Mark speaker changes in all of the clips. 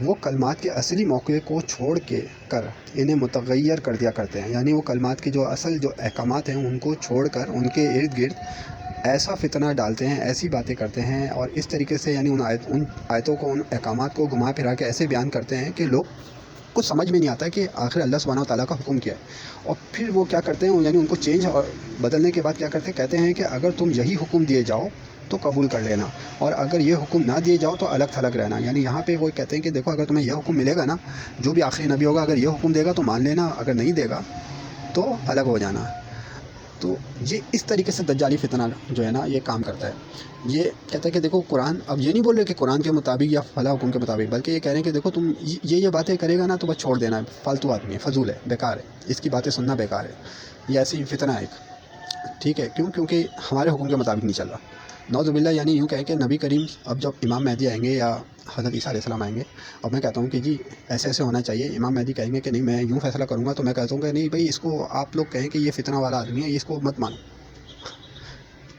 Speaker 1: وہ کلمات کے اصلی موقع کو چھوڑ کے کر انہیں متغیر کر دیا کرتے ہیں، یعنی وہ کلمات کے جو اصل جو احکامات ہیں ان کو چھوڑ کر ان کے ارد گرد ایسا فتنہ ڈالتے ہیں، ایسی باتیں کرتے ہیں، اور اس طریقے سے یعنی ان آیتوں کو، ان احکامات کو گھما پھرا کے ایسے بیان کرتے ہیں کہ لوگ کو سمجھ میں نہیں آتا کہ آخر اللہ سبحانہ و تعالیٰ کا حکم کیا ہے۔ اور پھر وہ کیا کرتے ہیں، یعنی ان کو چینج اور بدلنے کے بعد کیا کرتے ہیں، کہتے ہیں کہ اگر تم یہی حکم دیے جاؤ تو قبول کر لینا، اور اگر یہ حکم نہ دیے جاؤ تو الگ تھلگ رہنا۔ یعنی یہاں پہ وہ کہتے ہیں کہ دیکھو اگر تمہیں یہ حکم ملے گا نا، جو بھی آخری نبی ہوگا اگر یہ حکم دے گا تو مان لینا، اگر نہیں دے گا تو الگ ہو جانا۔ تو یہ اس طریقے سے دجالی فتنہ جو ہے نا یہ کام کرتا ہے۔ یہ کہتا ہے کہ دیکھو قرآن، اب یہ نہیں بول رہے کہ قرآن کے مطابق یا فلاں حکم کے مطابق، بلکہ یہ کہہ رہے ہیں کہ دیکھو تم یہ باتیں کرے گا نا تو بس چھوڑ دینا، فالتو آدمی ہے، فضول ہے، بیکار ہے، اس کی باتیں سننا بیکار ہے، یہ ایسی فتنہ ہے ایک، ٹھیک ہے، کیونکہ ہمارے حکم کے مطابق نہیں چل رہا۔ نعوذ باللہ، یعنی یوں کہیں کہ نبی کریم اب جب امام مہدی آئیں گے یا حضرت عیسیٰ علیہ السلام آئیں گے، اور میں کہتا ہوں کہ جی ایسے ایسے ہونا چاہیے، امام مہدی کہیں گے کہ نہیں میں یوں فیصلہ کروں گا، تو میں کہتا ہوں کہ نہیں بھائی اس کو آپ لوگ کہیں کہ یہ فتنہ والا آدمی ہے، اس کو مت مانو،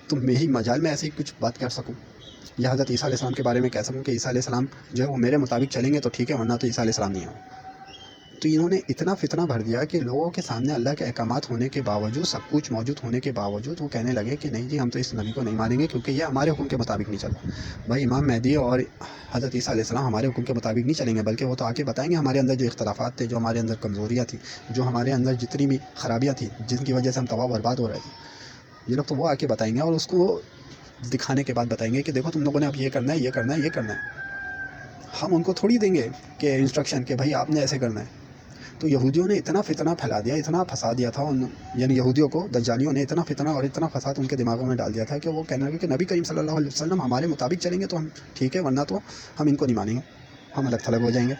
Speaker 1: تو میری مجال میں ایسے ہی کچھ بات کر سکوں، یا حضرت عیسیٰ علیہ السلام کے بارے میں کہہ سکوں کہ عیسیٰ علیہ السلام جو ہے وہ میرے مطابق چلیں گے تو ٹھیک ہے، ورنہ تو عیسیٰ علیہ السلام نہیں ہے۔ تو انہوں نے اتنا فتنہ بھر دیا کہ لوگوں کے سامنے اللہ کے احکامات ہونے کے باوجود، سب کچھ موجود ہونے کے باوجود، وہ کہنے لگے کہ نہیں جی ہم تو اس نبی کو نہیں مانیں گے کیونکہ یہ ہمارے حکم کے مطابق نہیں چلا۔ بھائی امام مہدی اور حضرت عیسیٰ علیہ السلام ہمارے حکم کے مطابق نہیں چلیں گے، بلکہ وہ تو آ کے بتائیں گے ہمارے اندر جو اختلافات تھے، جو ہمارے اندر کمزوریاں تھیں، جو ہمارے اندر جتنی بھی خرابیاں تھیں جن کی وجہ سے ہم تباہ برباد ہو رہے تھے، یہ لوگ تو وہ آ کے بتائیں گے، اور اس کو دکھانے کے بعد بتائیں گے کہ دیکھو تم لوگوں نے اب یہ کرنا ہے، یہ کرنا ہے، یہ کرنا ہے۔ ہم ان کو تھوڑی دیں گے کہ انسٹرکشن کہ بھائی آپ نے ایسے کرنا ہے۔ تو یہودیوں نے اتنا فتنہ پھیلا دیا، اتنا پھنسا دیا تھا یعنی یہودیوں کو، دجالیوں نے اتنا فتنہ اور اتنا فساد ان کے دماغوں میں ڈال دیا تھا کہ وہ کہنے لگے کہ نبی کریم صلی اللہ علیہ وسلم ہمارے مطابق چلیں گے تو ہم ٹھیک ہے، ورنہ تو ہم ان کو نہیں مانیں گے، ہم الگ تھلگ ہو جائیں گے۔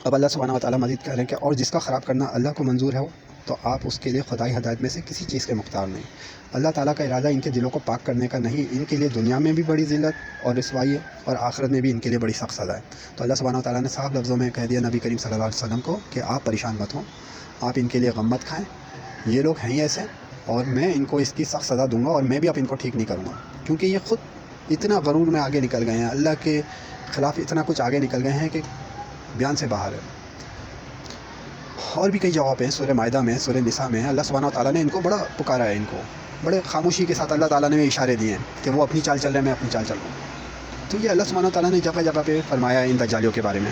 Speaker 1: اب اللہ سبحانہ و تعالیٰ مزید کہہ رہے ہیں کہ اور جس کا خراب کرنا اللہ کو منظور ہے تو آپ اس کے لیے خدائی ہدایت میں سے کسی چیز کے مختار نہیں۔ اللہ تعالیٰ کا ارادہ ان کے دلوں کو پاک کرنے کا نہیں، ان کے لیے دنیا میں بھی بڑی ذلت اور رسوائی ہے، اور آخرت میں بھی ان کے لیے بڑی سخت سزا ہے۔ تو اللہ سبحانہ و تعالیٰ نے صاف لفظوں میں کہہ دیا نبی کریم صلی اللہ علیہ وسلم کو کہ آپ پریشان مت ہوں، آپ ان کے لیے غم مت کھائیں، یہ لوگ ہیں ہی ایسے، اور میں ان کو اس کی سخت سزا دوں گا، اور میں بھی اب ان کو ٹھیک نہیں کروں گا، کیونکہ یہ خود اتنا غرور میں آگے نکل گئے ہیں، اللہ کے خلاف اتنا کچھ آگے نکل گئے ہیں کہ بیان سے باہر ہے۔ اور بھی کئی جواب ہیں سورہ مائدہ میں، سورہ نساء میں، اللہ سبحانہ و تعالیٰ نے ان کو بڑا پکارا ہے، ان کو بڑے خاموشی کے ساتھ اللہ تعالیٰ نے اشارے دیے ہیں کہ وہ اپنی چال چل رہے ہیں، میں اپنی چال چل رہا ہوں۔ تو یہ اللہ سبحانہ و تعالیٰ نے جگہ جگہ پہ فرمایا ہے ان دجالیوں کے بارے میں۔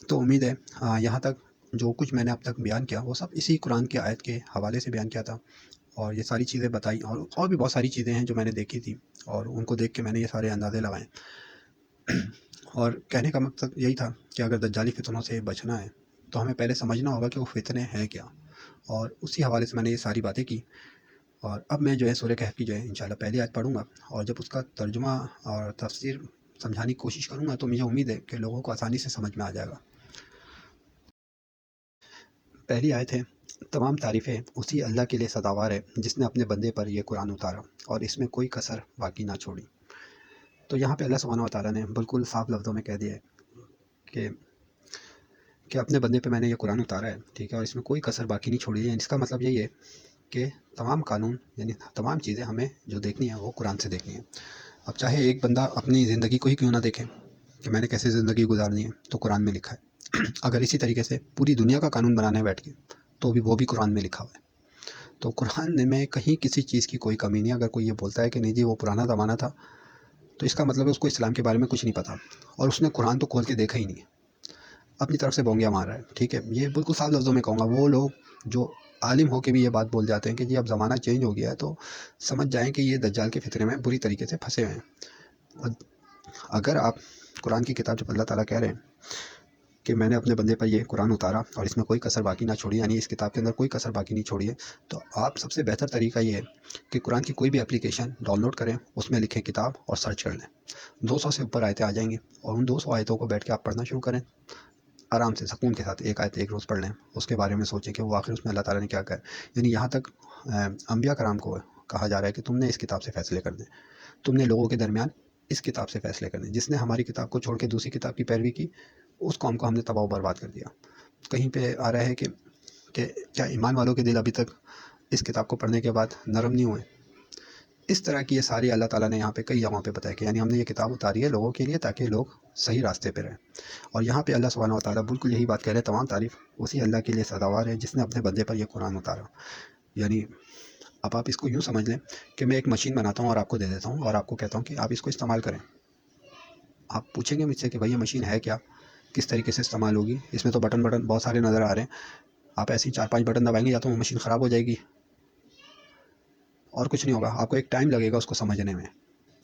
Speaker 1: تو امید ہے یہاں تک جو کچھ میں نے اب تک بیان کیا وہ سب اسی قرآن کی آیت کے حوالے سے بیان کیا تھا، اور یہ ساری چیزیں بتائی، اور بھی بہت ساری چیزیں ہیں جو میں نے دیکھی تھی، اور ان کو دیکھ کے میں نے یہ سارے اندازے لگائے۔ اور کہنے کا مقصد یہی تھا کہ اگر دجالی فتنوں سے بچنا ہے تو ہمیں پہلے سمجھنا ہوگا کہ وہ فتنے ہیں کیا، اور اسی حوالے سے میں نے یہ ساری باتیں کی۔ اور اب میں جو ہے سورہ کہف کی جو ہے انشاءاللہ پہلی آیت پڑھوں گا، اور جب اس کا ترجمہ اور تفسیر سمجھانے کی کوشش کروں گا تو مجھے امید ہے کہ لوگوں کو آسانی سے سمجھ میں آ جائے گا۔ پہلی آیت ہے، تمام تعریفیں اسی اللہ کے لیے سزاوار ہے جس نے اپنے بندے پر یہ قرآن اتارا اور اس میں کوئی کسر باقی نہ چھوڑی۔ تو یہاں پہ اللہ سبحانہ و تعالیٰ نے بالکل صاف لفظوں میں کہہ دیا ہے کہ اپنے بندے پہ میں نے یہ قرآن اتارا ہے، ٹھیک ہے، اور اس میں کوئی کسر باقی نہیں چھوڑی ہے۔ اس کا مطلب یہی ہے کہ تمام قانون یعنی تمام چیزیں ہمیں جو دیکھنی ہیں وہ قرآن سے دیکھنی ہیں۔ اب چاہے ایک بندہ اپنی زندگی کو ہی کیوں نہ دیکھے کہ میں نے کیسے زندگی گزارنی ہے، تو قرآن میں لکھا ہے۔ اگر اسی طریقے سے پوری دنیا کا قانون بنانا ہے بیٹھ کے، تو بھی وہ بھی قرآن میں لکھا ہوا ہے۔ تو قرآن میں کہیں کسی چیز کی کوئی کمی نہیں۔ اگر کوئی یہ بولتا ہے کہ نہیں جی وہ پرانا زمانہ تھا، تو اس کا مطلب ہے اس کو اسلام کے بارے میں کچھ نہیں پتہ، اور اس نے قرآن تو کھول کے دیکھا ہی نہیں ہے، اپنی طرف سے بونگیا مار رہا ہے، ٹھیک ہے۔ یہ بالکل صاف لفظوں میں کہوں گا، وہ لوگ جو عالم ہو کے بھی یہ بات بول جاتے ہیں کہ جی اب زمانہ چینج ہو گیا ہے، تو سمجھ جائیں کہ یہ دجال کے فتنے میں بری طریقے سے پھنسے ہوئے ہیں۔ اور اگر آپ قرآن کی کتاب جب اللہ تعالیٰ کہہ رہے ہیں کہ میں نے اپنے بندے پر یہ قرآن اتارا اور اس میں کوئی کسر باقی نہ چھوڑی، یعنی اس کتاب کے اندر کوئی کسر باقی نہیں چھوڑی ہے، تو آپ سب سے بہتر طریقہ یہ ہے کہ قرآن کی کوئی بھی اپلیکیشن ڈاؤن لوڈ کریں، اس میں لکھیں کتاب اور سرچ کر لیں، 200 سے اوپر آیتیں آ جائیں گی، اور ان 200 آیتوں کو بیٹھ کے آپ پڑھنا شروع کریں، آرام سے سکون کے ساتھ ایک آیت ایک روز پڑھ لیں، اس کے بارے میں سوچیں کہ وہ آخر اس میں اللہ تعالیٰ نے کیا کہا ہے۔ یعنی یہاں تک انبیاء کرام کو کہا جا رہا ہے کہ تم نے اس کتاب سے فیصلے کرنے، تم نے لوگوں کے درمیان اس کتاب سے فیصلے کرنے۔ جس نے ہماری کتاب کو چھوڑ کے دوسری کتاب کی پیروی کی، اس قوم کو ہم نے تباہ و برباد کر دیا۔ کہیں پہ آ رہا ہے کہ کیا ایمان والوں کے دل ابھی تک اس کتاب کو پڑھنے کے بعد نرم نہیں ہوئے؟ اس طرح کی یہ ساری اللہ تعالیٰ نے یہاں پہ کئی جگہوں پہ بتایا کہ یعنی ہم نے یہ کتاب اتاری ہے لوگوں کے لیے تاکہ لوگ صحیح راستے پہ رہیں. اور یہاں پہ اللہ سبحانہ و تعالیٰ بالکل یہی بات کہہ رہے ہیں، تمام تعریف اسی اللہ کے لیے سزاوار ہے جس نے اپنے بندے پر یہ قرآن اتارا. یعنی اب آپ اس کو یوں سمجھ لیں کہ میں ایک مشین بناتا ہوں اور آپ کو دے دیتا ہوں اور آپ کو کہتا ہوں کہ آپ اس کو استعمال کریں. آپ پوچھیں گے مجھ سے کہ بھائی یہ مشین ہے کیا، کس طریقے سے استعمال ہوگی، اس میں تو بٹن بہت سارے نظر آ رہے ہیں، آپ ایسے ہی 4-5 بٹن دبائیں گے یا تو وہ مشین خراب ہو جائے گی اور کچھ نہیں ہوگا. آپ کو ایک ٹائم لگے گا اس کو سمجھنے میں،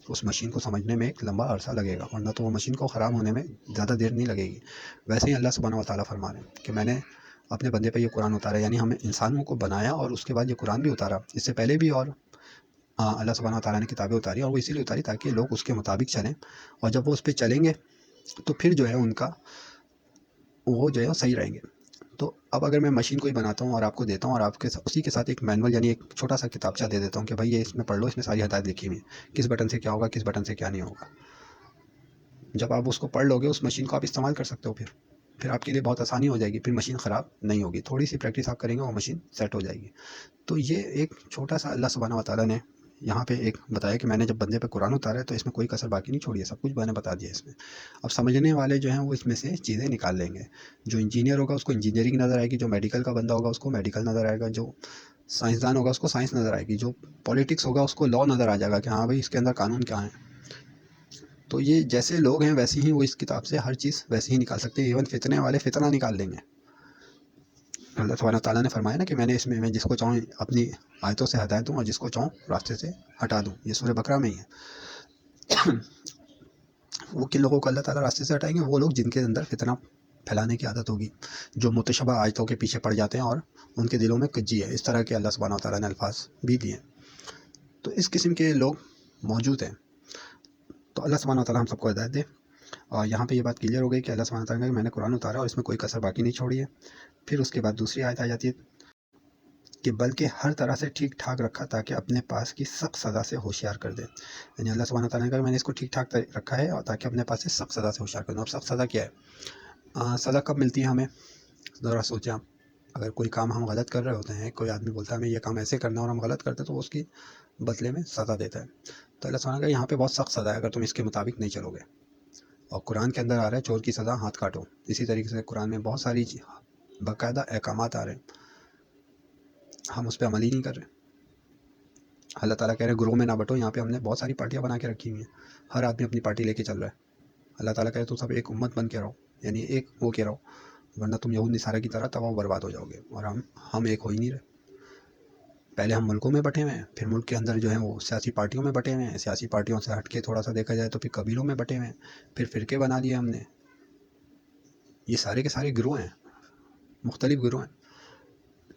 Speaker 1: اس مشین کو سمجھنے میں ایک لمبا عرصہ لگے گا، ورنہ تو وہ مشین کو خراب ہونے میں زیادہ دیر نہیں لگے گی. ویسے ہی اللہ سبحانہ و تعالیٰ فرما رہے ہیں کہ میں نے اپنے بندے پہ یہ قرآن اتارا، یعنی ہمیں انسانوں کو بنایا اور اس کے بعد یہ قرآن بھی اتارا. اس سے پہلے بھی اور اللہ سبحانہ و تعالیٰ نے کتابیں اتاری اور وہ اسی لیے اتاری تاکہ لوگ اس کے مطابق چلیں، اور جب وہ اس پہ چلیں گے تو پھر جو ہے ان کا وہ جو ہے صحیح رہیں گے. تو اب اگر میں مشین کو ہی بناتا ہوں اور آپ کو دیتا ہوں اور آپ کے اسی کے ساتھ ایک مینول یعنی ایک چھوٹا سا کتابچہ دے دیتا ہوں کہ بھائی یہ اس میں پڑھ لو، اس میں ساری ہدایت لکھی ہوئی ہیں، کس بٹن سے کیا ہوگا، کس بٹن سے کیا نہیں ہوگا. جب آپ اس کو پڑھ لو گے اس مشین کو آپ استعمال کر سکتے ہو، پھر آپ کے لیے بہت آسانی ہو جائے گی، پھر مشین خراب نہیں ہوگی. تھوڑی سی پریکٹس آپ کریں گے وہ مشین سیٹ ہو جائے گی. تو یہ ایک چھوٹا سا اللہ سبحانہ و تعالیٰ نے یہاں پہ ایک بتایا کہ میں نے جب بندے پہ قرآن اتارا ہے تو اس میں کوئی کسر باقی نہیں چھوڑی ہے، سب کچھ میں نے بتا دیا اس میں. اب سمجھنے والے جو ہیں وہ اس میں سے چیزیں نکال لیں گے. جو انجینئر ہوگا اس کو انجینئرنگ نظر آئے گی، جو میڈیکل کا بندہ ہوگا اس کو میڈیکل نظر آئے گا، جو سائنسدان ہوگا اس کو سائنس نظر آئے گی، جو پولیٹکس ہوگا اس کو لا نظر آ جائے گا کہ ہاں بھائی اس کے اندر قانون کیا ہے. تو یہ جیسے لوگ ہیں ویسے ہی وہ اس کتاب سے ہر چیز ویسے ہی نکال سکتے ہیں. ایون فتنے والے فتنہ نکال دیں گے. اللہ سبحانہ تعالیٰ نے فرمایا نا کہ میں نے اس میں جس کو چاہوں اپنی آیتوں سے ہدایت دوں اور جس کو چاہوں راستے سے ہٹا دوں. یہ سورہ بقرہ میں ہی ہے. وہ کن لوگوں کو اللہ تعالیٰ راستے سے ہٹائیں گے؟ وہ لوگ جن کے اندر فتنہ پھیلانے کی عادت ہوگی، جو متشابہ آیتوں کے پیچھے پڑ جاتے ہیں اور ان کے دلوں میں کجی ہے. اس طرح کے اللہ سبحانہ تعالیٰ نے الفاظ بھی دیے. تو اس قسم کے لوگ موجود ہیں. تو اللہ سبحانہ تعالیٰ ہم سب کو ہدایت دے. اور یہاں پہ یہ بات کلیئر ہو گئی کہ اللہ سبحانہ تعالیٰ نے میں نے قرآن اتارا اور اس میں کوئی کسر باقی نہیں چھوڑی ہے. پھر اس کے بعد دوسری آیت آ جاتی ہے کہ بلکہ ہر طرح سے ٹھیک ٹھاک رکھا تاکہ اپنے پاس کی سخت سزا سے ہوشیار کر دے. یعنی اللہ سبحانہ تعالیٰ نے کہا میں نے اس کو ٹھیک ٹھاک رکھا ہے اور تاکہ اپنے پاس سے سخت سزا سے ہوشیار کر دوں. اب سخت سزا کیا ہے؟ سزا کب ملتی ہے ہمیں؟ ذرا سوچیں آپ. اگر کوئی کام ہم غلط کر رہے ہوتے ہیں، کوئی آدمی بولتا ہے ہمیں یہ کام ایسے کرنا اور ہم غلط کرتے ہیں تو اس کی بدلے میں سزا دیتا ہے. تو اللہ سبحانہ کا یہاں پہ بہت سخت سزا ہے اگر تم اس کے مطابق نہیں چلو گے. اور قرآن کے اندر آ رہا ہے چور کی سزا ہاتھ کاٹو. اسی طریقے سے قرآن میں بہت ساری باقاعدہ احکامات آ رہے ہیں، ہم اس پہ عمل ہی نہیں کر رہے. اللہ تعالیٰ کہہ رہے ہیں گروہ میں نہ بٹو. یہاں پہ ہم نے بہت ساری پارٹیاں بنا کے رکھی ہوئی ہیں، ہر آدمی اپنی پارٹی لے کے چل رہا ہے. اللہ تعالیٰ کہہ رہے تو سب ایک امت بن کے رہو، یعنی ایک ہو کے رہو، ورنہ تم یہود نصارہ کی طرح تباہ و برباد ہو جاؤ گے. اور ہم ایک ہو ہی نہیں رہے. پہلے ہم ملکوں میں بٹے ہوئے ہیں، پھر ملک کے اندر جو ہیں وہ سیاسی پارٹیوں میں بٹے ہوئے ہیں، سیاسی پارٹیوں سے ہٹ کے تھوڑا سا دیکھا جائے تو پھر قبیلوں میں بٹے ہوئے ہیں، پھر فرقے بنا لیے ہم نے. یہ سارے کے سارے گروہ ہیں، مختلف گروہ ہیں.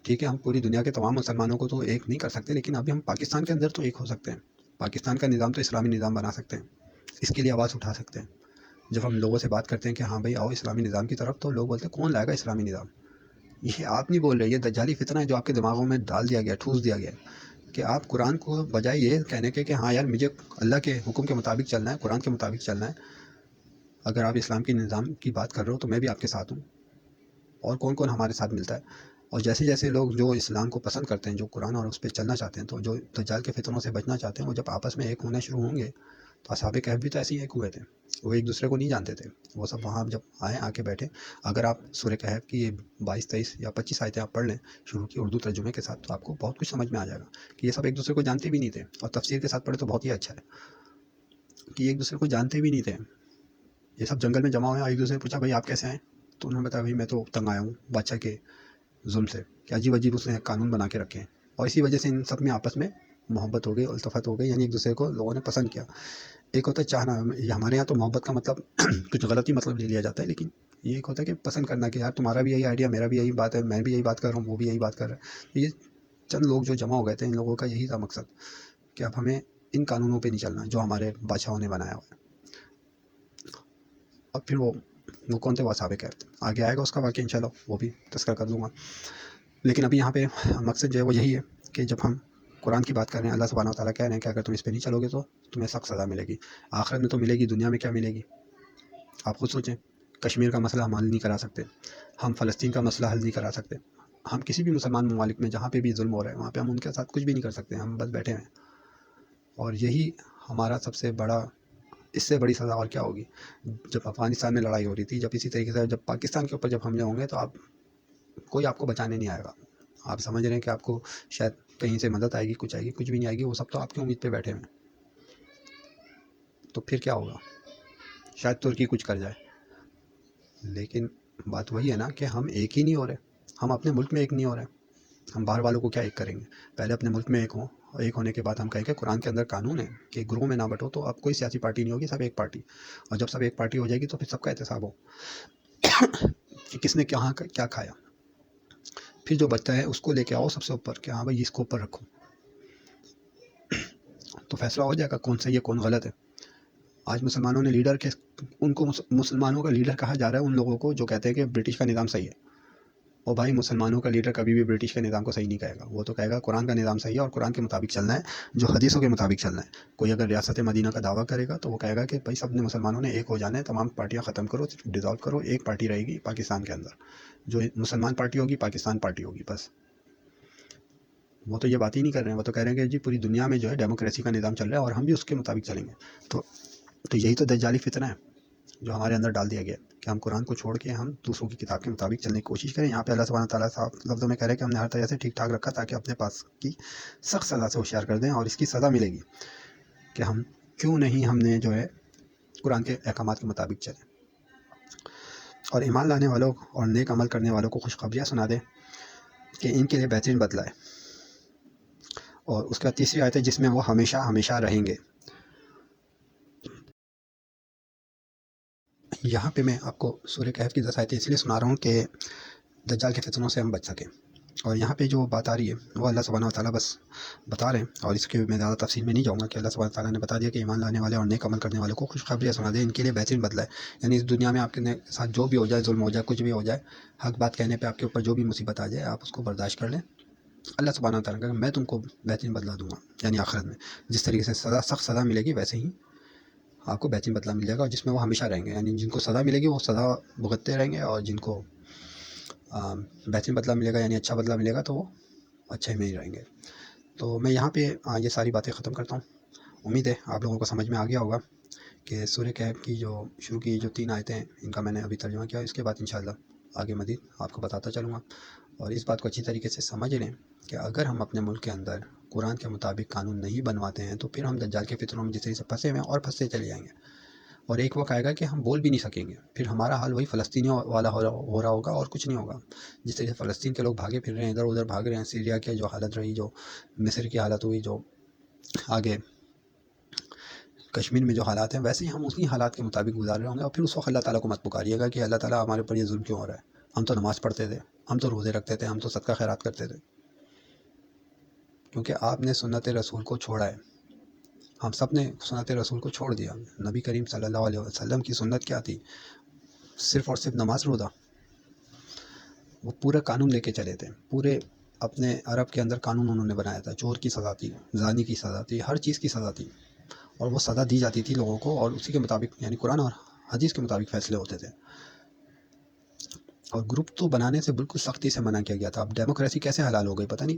Speaker 1: ٹھیک ہے ہم پوری دنیا کے تمام مسلمانوں کو تو ایک نہیں کر سکتے، لیکن ابھی ہم پاکستان کے اندر تو ایک ہو سکتے ہیں. پاکستان کا نظام تو اسلامی نظام بنا سکتے ہیں، اس کے لیے آواز اٹھا سکتے ہیں. جب ہم لوگوں سے بات کرتے ہیں کہ ہاں بھائی آؤ اسلامی نظام کی طرف، تو لوگ بولتے ہیں کون لائے گا اسلامی نظام؟ یہ آپ نہیں بول رہے، یہ دجالی فتنہ ہے جو آپ کے دماغوں میں ڈال دیا گیا، ٹھوس دیا گیا کہ آپ قرآن کو بجائے یہ کہنے کے کہ ہاں یار مجھے اللہ کے حکم کے مطابق چلنا ہے، قرآن کے مطابق چلنا ہے، اگر آپ اسلام کے نظام کی بات کر رہے ہو تو میں بھی آپ کے ساتھ ہوں. اور کون کون ہمارے ساتھ ملتا ہے. اور جیسے جیسے لوگ جو اسلام کو پسند کرتے ہیں، جو قرآن اور اس پہ چلنا چاہتے ہیں، تو جو دجال کے فتنوں سے بچنا چاہتے ہیں، وہ جب آپس میں ایک ہونا شروع ہوں گے تو اصحاب کہف بھی تو ایسے ہی ایک ہوئے تھے. وہ ایک دوسرے کو نہیں جانتے تھے، وہ سب وہاں جب آ کے بیٹھے. اگر آپ سورہ کہف کی یہ 22 یا 25 آیتیں آپ پڑھ لیں شروع کی اردو ترجمے کے ساتھ، تو آپ کو بہت کچھ سمجھ میں آ جائے گا کہ یہ سب ایک دوسرے کو جانتے بھی نہیں تھے. اور تفسیر کے ساتھ پڑھے تو بہت ہی اچھا ہے کہ ایک دوسرے کو جانتے بھی نہیں تھے. یہ سب جنگل میں جمع ہوئے ہیں، ایک دوسرے سے پوچھا بھائی آپ کیسے ہیں؟ تو انہوں نے بتایا بھائی میں تو تنگ آیا ہوں بادشاہ کے ظلم سے، کہ عجیب عجیب اس نے قانون بنا کے رکھے ہیں. اور اسی وجہ سے ان سب میں آپس میں محبت ہو گئی، التفت ہو گئی، یعنی ایک دوسرے کو لوگوں نے پسند کیا. ایک ہوتا ہے چاہنا. ہمارے یہاں تو محبت کا مطلب کچھ غلطی مطلب لے لیا جاتا ہے، لیکن یہ ایک ہوتا ہے کہ پسند کرنا کہ یار تمہارا بھی یہی آئیڈیا، میرا بھی یہی بات ہے، میں بھی یہی بات کر رہا ہوں، وہ بھی یہی بات کر رہا ہے. یہ چند لوگ جو جمع ہو گئے تھے، ان لوگوں کا یہی تھا مقصد کہ اب ہمیں ان قانونوں پہ نہیں چلنا جو ہمارے بادشاہوں نے بنایا ہوا ہے. اور پھر وہ کون تھے؟ وہ اصحاب کہف. آگے آئے گا اس کا واقعہ انشاءاللہ، وہ بھی تذکرہ کر دوں گا. لیکن ابھی یہاں پہ مقصد جو ہے وہ یہی ہے کہ جب ہم قرآن کی بات کر رہے ہیں، اللہ سبحانہ و تعالیٰ کہہ رہے ہیں کہ اگر تم اس پہ نہیں چلو گے تو تمہیں سخت سزا ملے گی. آخرت میں تو ملے گی، دنیا میں کیا ملے گی؟ آپ خود سوچیں. کشمیر کا مسئلہ ہم حل نہیں کرا سکتے، ہم فلسطین کا مسئلہ حل نہیں کرا سکتے، ہم کسی بھی مسلمان ممالک میں جہاں پہ بھی ظلم ہو رہا ہے وہاں پہ ہم ان کے ساتھ کچھ بھی نہیں کر سکتے. ہم بس بیٹھے ہیں اور یہی ہمارا سب سے بڑا، اس سے بڑی سزا اور کیا ہوگی؟ جب افغانستان میں لڑائی ہو رہی تھی، جب اسی طریقے سے جب پاکستان کے اوپر جب حملے ہوں گے تو کوئی آپ کو بچانے نہیں آئے گا. آپ سمجھ رہے ہیں کہ آپ کو شاید کہیں سے مدد آئے گی، کچھ آئے گی، کچھ بھی نہیں آئے گی. وہ سب تو آپ کی امید پہ بیٹھے ہیں. تو پھر کیا ہوگا؟ شاید ترکی کچھ کر جائے. لیکن بات وہی ہے نا کہ ہم ایک ہی نہیں ہو رہے. ہم اپنے ملک میں ایک نہیں ہو رہے. ہم باہر والوں کو کیا ایک کریں گے؟ پہلے اپنے ملک میں ایک ہوں، اور ایک ہونے کے بعد ہم کہیں کہ قرآن کے اندر قانون ہے کہ گروہ میں نہ بٹو. تو اب کوئی سیاسی پارٹی نہیں ہوگی، سب ایک پارٹی. اور جب سب ایک پارٹی ہو جائے گی تو پھر سب کا احتساب ہو کہ کس نے کہاں کیا کھایا. پھر جو بچتا ہے اس کو لے کے آؤ سب سے اوپر کہ ہاں بھائی اس کو اوپر رکھو. تو فیصلہ ہو جائے گا کون صحیح ہے کون غلط ہے. آج مسلمانوں نے لیڈر کے، ان کو مسلمانوں کا لیڈر کہا جا رہا ہے ان لوگوں کو جو کہتے ہیں کہ برٹش کا نظام صحیح ہے. اور بھائی مسلمانوں کا لیڈر کبھی بھی برٹش کے نظام کو صحیح نہیں کہے گا. وہ تو کہے گا قرآن کا نظام صحیح ہے اور قرآن کے مطابق چلنا ہے، جو حدیثوں کے مطابق چلنا ہے. کوئی اگر ریاست مدینہ کا دعویٰ کرے گا تو وہ کہے گا کہ بھائی سب نے مسلمانوں نے ایک ہو جانا ہے، تمام پارٹیاں ختم کرو، ڈیزالو کرو، ایک پارٹی رہے گی پاکستان کے اندر، جو مسلمان پارٹی ہوگی، پاکستان پارٹی ہوگی، بس. وہ تو یہ بات ہی نہیں کر رہے ہیں. وہ تو کہہ رہے ہیں کہ جی پوری دنیا میں جو ہے ڈیموکریسی کا نظام چل رہا ہے اور ہم بھی اس کے مطابق چلیں گے. تو یہی تو دجالی فتنہ ہے جو ہمارے اندر ڈال دیا گیا کہ ہم قرآن کو چھوڑ کے ہم دوسروں کی کتاب کے مطابق چلنے کی کوشش کریں. یہاں پہ اللہ سبحانہ تعالیٰ صاحب لفظوں میں کہہ رہے ہیں کہ ہم نے ہر طرح سے ٹھیک ٹھاک رکھا تاکہ اپنے پاس کی سخت سزا سے ہوشیار کر دیں. اور اس کی سزا ملے گی کہ ہم کیوں نہیں ہم نے جو ہے قرآن کے احکامات کے مطابق چلیں. اور ایمان لانے والوں اور نیک عمل کرنے والوں کو خوشخبریاں سنا دیں کہ ان کے لیے بہترین بدلہ ہے. اور اس کا تیسری آیت ہے جس میں وہ ہمیشہ ہمیشہ رہیں گے. یہاں پہ میں آپ کو سورہ کہف کی 10 آیتیں اس لیے سنا رہا ہوں کہ دجال کے فتنوں سے ہم بچ سکیں. اور یہاں پہ جو بات آ رہی ہے وہ اللہ سبحانہ و تعالیٰ بس بتا رہے ہیں، اور اس کے میں زیادہ تفصیل میں نہیں جاؤں گا کہ اللہ سبحانہ و تعالیٰ نے بتا دیا کہ ایمان لانے والے اور نیک عمل کرنے والوں کو خوشخبریاں سنا دیں، ان کے لیے بہترین بدلہ ہے. یعنی اس دنیا میں آپ کے ساتھ جو بھی ہو جائے، ظلم ہو جائے، کچھ بھی ہو جائے، حق بات کہنے پہ آپ کے اوپر جو بھی مصیبت آ جائے، آپ اس کو برداشت کر لیں. اللہ سبحانہ و تعالیٰ کہ میں تم کو بہترین بدلہ دوں گا. یعنی آخرت میں جس طریقے سے سزا، سخت سزا ملے گی، ویسے ہی آپ کو بہترین بدلہ مل جائے گا، اور جس میں وہ ہمیشہ رہیں گے. یعنی جن کو سزا ملے گی وہ سزا بھگتتے رہیں گے، اور جن کو بہترین بدلہ ملے گا، یعنی اچھا بدلہ ملے گا، تو وہ اچھے میں ہی رہیں گے. تو میں یہاں پہ یہ ساری باتیں ختم کرتا ہوں. امید ہے آپ لوگوں کو سمجھ میں آ گیا ہوگا کہ سورہ کہف کی جو شروع کی جو 3 آیتیں ہیں ان کا میں نے ابھی ترجمہ کیا. اس کے بعد انشاءاللہ آگے مزید آپ کو بتاتا چلوں گا. اور اس بات کو اچھی طریقے سے سمجھ لیں کہ اگر ہم اپنے ملک کے اندر قرآن کے مطابق قانون نہیں بنواتے ہیں تو پھر ہم دجال کے فتنوں میں جس طرح سے پھنسے ہوئے ہیں اور پھنستے چلے جائیں گے. اور ایک وقت آئے گا کہ ہم بول بھی نہیں سکیں گے. پھر ہمارا حال وہی فلسطینیوں والا ہو رہا ہوگا اور کچھ نہیں ہوگا. جس طرح سے فلسطین کے لوگ بھاگے پھر رہے ہیں، ادھر ادھر بھاگ رہے ہیں، سیریا کی جو حالت رہی، جو مصر کی حالت ہوئی، جو آگے کشمیر میں جو حالات ہیں، ویسے ہی ہم اسی حالات کے مطابق گزار رہے ہوں گے. اور پھر اس وقت اللہ تعالیٰ کو مت پکاریے گا کہ اللہ تعالیٰ ہمارے اوپر یہ ظلم کیوں ہو رہا ہے. ہم تو نماز پڑھتے تھے، ہم تو روزے رکھتے تھے، ہم تو صدقہ خیرات کرتے تھے. کیونکہ آپ نے سنت رسول کو چھوڑا ہے. ہم سب نے سنت رسول کو چھوڑ دیا. نبی کریم صلی اللہ علیہ وسلم کی سنت کیا تھی؟ صرف اور صرف نماز روزہ. وہ پورا قانون لے کے چلے تھے. پورے اپنے عرب کے اندر قانون انہوں نے بنایا تھا. چور کی سزا تھی، زانی کی سزا تھی، ہر چیز کی سزا تھی. اور وہ سزا دی جاتی تھی لوگوں کو، اور اسی کے مطابق یعنی قرآن اور حدیث کے مطابق فیصلے ہوتے تھے. اور گروپ تو بنانے سے بالکل سختی سے منع کیا گیا تھا. اب ڈیموکریسی کیسے حلال ہو گئی پتہ نہیں.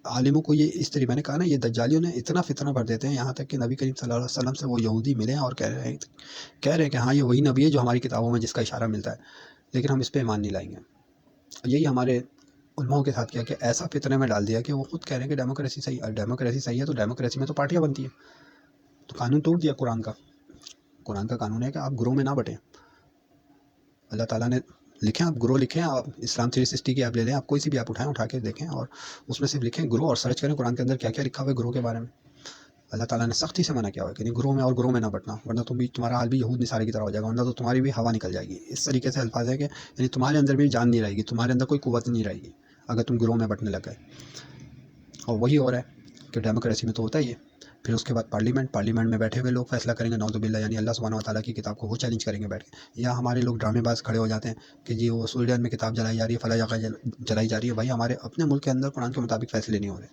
Speaker 1: عالموں کو یہ اس طریقے، میں نے کہا نا، یہ دجالیوں نے اتنا فتنہ بھر دیتے ہیں، یہاں تک کہ نبی کریم صلی اللہ علیہ وسلم سے وہ یہودی ملے اور کہہ رہے ہیں کہ ہاں یہ وہی نبی ہے جو ہماری کتابوں میں جس کا اشارہ ملتا ہے، لیکن ہم اس پہ ایمان نہیں لائیں گے. یہی ہمارے علماؤں کے ساتھ کیا کہ ایسا فتنے میں ڈال دیا کہ وہ خود کہہ رہے ہیں کہ ڈیموکریسی صحیح ہے. ڈیموکریسی صحیح ہے تو ڈیموکریسی میں تو پارٹیاں بنتی ہیں. تو قانون توڑ دیا قرآن کا. قرآن کا قانون ہے کہ آپ گروہ میں نہ بٹیں. اللہ تعالیٰ نے لکھیں، آپ گروہ لکھیں، آپ اسلام 360 کی ایپ لے لیں، آپ کوئی سی بھی ایپ اٹھا کے دیکھیں اور اس میں صرف لکھیں گروہ اور سرچ کریں قرآن کے اندر کیا کیا لکھا ہوا ہے گروہ کے بارے میں. اللہ تعالیٰ نے سختی سے منع کیا ہوا ہے کہ نہیں گروہ میں اور گروہ میں نہ بٹنا، ورنہ تمہارا حال بھی یہود نصارے کی طرح ہو جائے گا، ورنہ تو تمہاری بھی ہوا نکل جائے گی. اس طریقے سے الفاظ ہے کہ یعنی تمہارے اندر بھی جان نہیں رہے گی، تمہارے اندر کوئی قوت نہیں رہے گی اگر تم گروہ میں بٹنے لگ گئے. اور وہی ہو رہا ہے کہ ڈیموکریسی میں تو ہوتا ہی ہے. پھر اس کے بعد پارلیمنٹ میں بیٹھے ہوئے لوگ فیصلہ کریں گے، نعوذ باللہ. یعنی اللہ سبحانہ و تعالیٰ کی کتاب کو وہ چیلنج کریں گے بیٹھ کے. یا ہمارے لوگ ڈرامے باز کھڑے ہو جاتے ہیں کہ جی وہ سویڈن میں کتاب جلائی جا رہی ہے، فلاں جگہ جلائی جا رہی ہے. بھائی ہمارے اپنے ملک کے اندر قرآن کے مطابق فیصلے نہیں ہو رہے.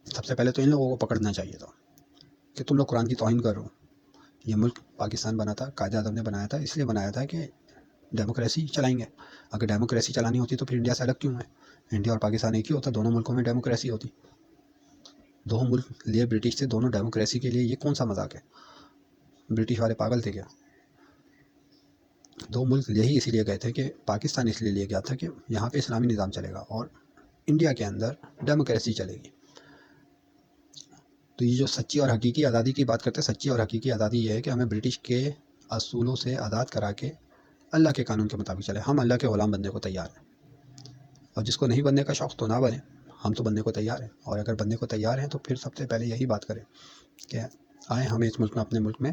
Speaker 1: سب سے پہلے تو ان لوگوں کو پکڑنا چاہیے تھا کہ تم لوگ قرآن کی توہین کر رہے ہو. یہ ملک پاکستان بنا تھا، قائد اعظم نے بنایا تھا، اس لیے بنایا تھا کہ ڈیموکریسی چلائیں گے. اگر ڈیموکریسی چلانی ہوتی تو پھر انڈیا سے الگ کیوں ہے؟ انڈیا اور پاکستان ایک ہی ہوتا، دونوں ملکوں میں ڈیموکریسی ہوتی. دو ملک لیے برٹش سے، دونوں ڈیموکریسی کے لیے، یہ کون سا مذاق ہے؟ برٹش والے پاگل تھے کیا؟ دو ملک یہی اسی لیے گئے تھے کہ پاکستان اس لیے لیا گیا تھا کہ یہاں پہ اسلامی نظام چلے گا اور انڈیا کے اندر ڈیموکریسی چلے گی. تو یہ جو سچی اور حقیقی آزادی کی بات کرتے ہیں، سچی اور حقیقی آزادی یہ ہے کہ ہمیں برٹش کے اصولوں سے آزاد کرا کے اللہ کے قانون کے مطابق چلے. ہم اللہ کے غلام بننے کو تیار ہیں، اور جس کو نہیں بننے کا شوق تو نہ بنے، ہم تو بننے کو تیار ہیں. اور اگر بننے کو تیار ہیں تو پھر سب سے پہلے یہی بات کریں کہ آئیں ہمیں اس ملک میں، اپنے ملک میں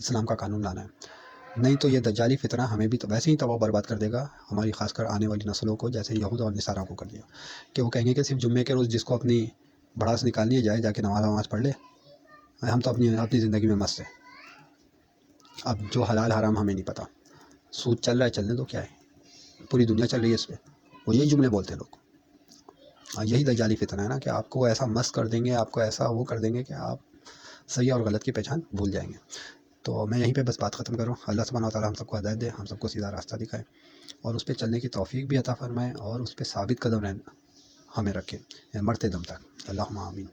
Speaker 1: اسلام کا قانون لانا ہے. نہیں تو یہ دجالی فتنہ ہمیں بھی تو ویسے ہی تباہ برباد کر دے گا، ہماری خاص کر آنے والی نسلوں کو، جیسے یہود اور نصارہ کو کر دیا کہ وہ کہیں گے کہ صرف جمعے کے روز جس کو اپنی بھڑاس نکالنی ہے جا کے نماز پڑھ لے، ہم تو اپنی زندگی میں مست ہیں. اب جو حلال حرام ہمیں نہیں پتہ، سود چل رہا ہے چلنے دو، کیا ہے، پوری دنیا چل رہی ہے اس پہ. وہ یہی جملے بولتے ہیں لوگ. یہی دجالی فتنہ ہے نا کہ آپ کو ایسا مست کر دیں گے، آپ کو ایسا وہ کر دیں گے کہ آپ صحیح اور غلط کی پہچان بھول جائیں گے. تو میں یہیں پہ بس بات ختم کروں. اللہ سبحانہ و تعالیٰ ہم سب کو ہدایت دے، ہم سب کو سیدھا راستہ دکھائے اور اس پہ چلنے کی توفیق بھی عطا فرمائے اور اس پہ ثابت قدم رہنا ہمیں رکھے مرتے دم تک. اللہم آمین.